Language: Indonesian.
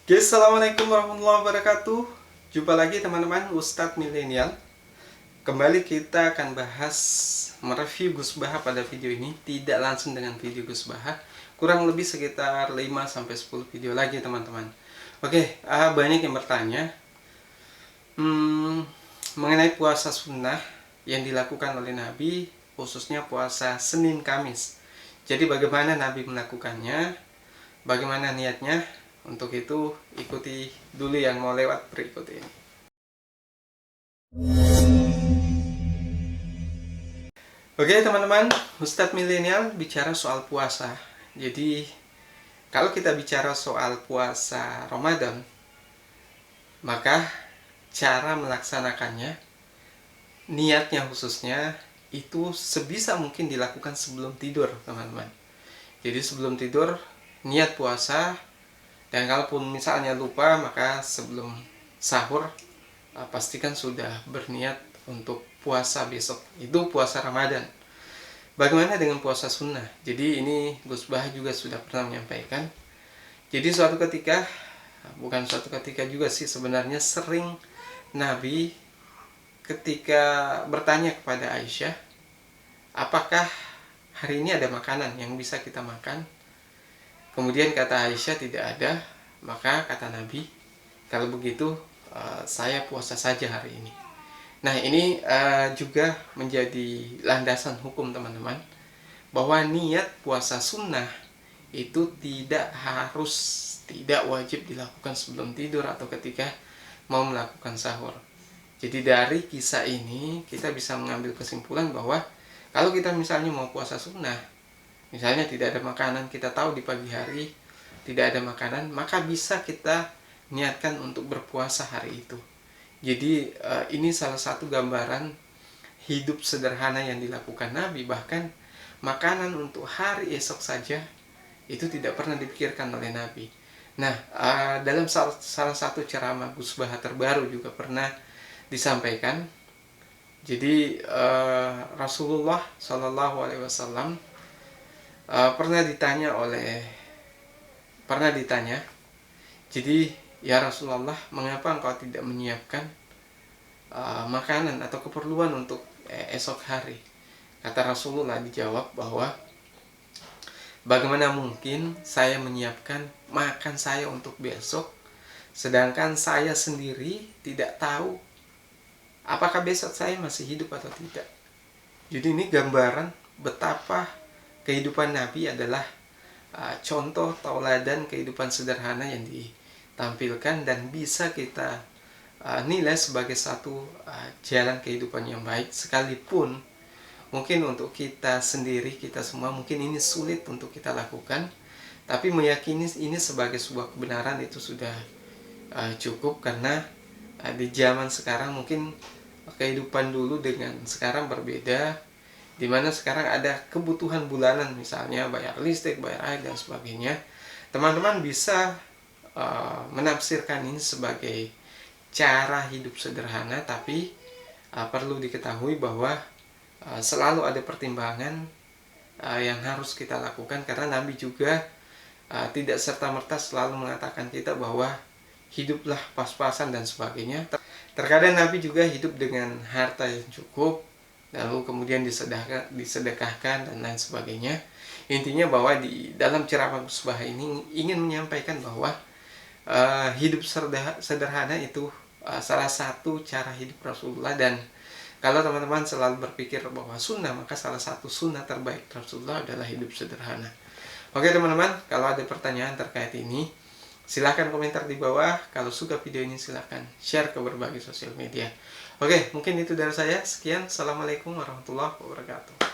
Guys, assalamualaikum warahmatullahi wabarakatuh. Jumpa lagi teman-teman, Ustadz Milenial. Kembali kita akan bahas mereview Gus Baha pada video ini. Tidak langsung dengan video Gus Baha, kurang lebih sekitar 5-10 video lagi teman-teman. Oke, banyak yang bertanya mengenai puasa sunnah yang dilakukan oleh Nabi, khususnya puasa Senin Kamis. Jadi bagaimana Nabi melakukannya, bagaimana niatnya? Untuk itu ikuti dulu yang mau lewat berikut ini. Oke teman-teman, Ustadz Milenial bicara soal puasa. Jadi kalau kita bicara soal puasa Ramadan, maka cara melaksanakannya, niatnya khususnya, itu sebisa mungkin dilakukan sebelum tidur teman-teman. Jadi sebelum tidur niat puasa. Dan kalaupun misalnya lupa, maka sebelum sahur pastikan sudah berniat untuk puasa besok. Itu puasa Ramadan. Bagaimana dengan puasa sunnah? Jadi ini Gus Bah juga sudah pernah menyampaikan. Jadi suatu ketika, bukan suatu ketika juga sih, sebenarnya sering Nabi ketika bertanya kepada Aisyah, apakah hari ini ada makanan yang bisa kita makan? Kemudian kata Aisyah tidak ada, maka kata Nabi, kalau begitu saya puasa saja hari ini. Nah ini juga menjadi landasan hukum teman-teman, bahwa niat puasa sunnah itu tidak wajib dilakukan sebelum tidur atau ketika mau melakukan sahur. Jadi dari kisah ini kita bisa mengambil kesimpulan bahwa kalau kita misalnya mau puasa sunnah, misalnya tidak ada makanan, kita tahu di pagi hari tidak ada makanan, maka bisa kita niatkan untuk berpuasa hari itu. Jadi ini salah satu gambaran hidup sederhana yang dilakukan Nabi. Bahkan makanan untuk hari esok saja itu tidak pernah dipikirkan oleh Nabi. Nah, dalam salah satu ceramah Gus Baha terbaru juga pernah disampaikan. Jadi Rasulullah Shallallahu Alaihi Wasallam pernah ditanya, jadi ya Rasulullah, mengapa engkau tidak menyiapkan makanan atau keperluan untuk esok hari? Kata Rasulullah, dijawab bahwa bagaimana mungkin saya menyiapkan makan saya untuk besok, sedangkan saya sendiri tidak tahu apakah besok saya masih hidup atau tidak. Jadi ini gambaran betapa kehidupan Nabi adalah contoh tauladan kehidupan sederhana yang ditampilkan dan bisa kita nilai sebagai satu jalan kehidupan yang baik. Sekalipun mungkin untuk kita sendiri, kita semua mungkin ini sulit untuk kita lakukan, tapi meyakini ini sebagai sebuah kebenaran itu sudah cukup. Karena di zaman sekarang mungkin kehidupan dulu dengan sekarang berbeda, dimana sekarang ada kebutuhan bulanan, misalnya bayar listrik, bayar air, dan sebagainya. Teman-teman bisa menafsirkan ini sebagai cara hidup sederhana, tapi perlu diketahui bahwa selalu ada pertimbangan yang harus kita lakukan, karena Nabi juga tidak serta-merta selalu mengatakan kita bahwa hiduplah pas-pasan dan sebagainya. Terkadang Nabi juga hidup dengan harta yang cukup, lalu kemudian disedekahkan dan lain sebagainya. Intinya bahwa di dalam ceramah Gus Baha ini ingin menyampaikan bahwa hidup sederhana itu salah satu cara hidup Rasulullah. Dan kalau teman-teman selalu berpikir bahwa sunnah, maka salah satu sunnah terbaik Rasulullah adalah hidup sederhana. Oke teman-teman, kalau ada pertanyaan terkait ini, silahkan komentar di bawah. Kalau suka video ini silahkan share ke berbagai sosial media. Oke, mungkin itu dari saya. Sekian. Assalamualaikum warahmatullahi wabarakatuh.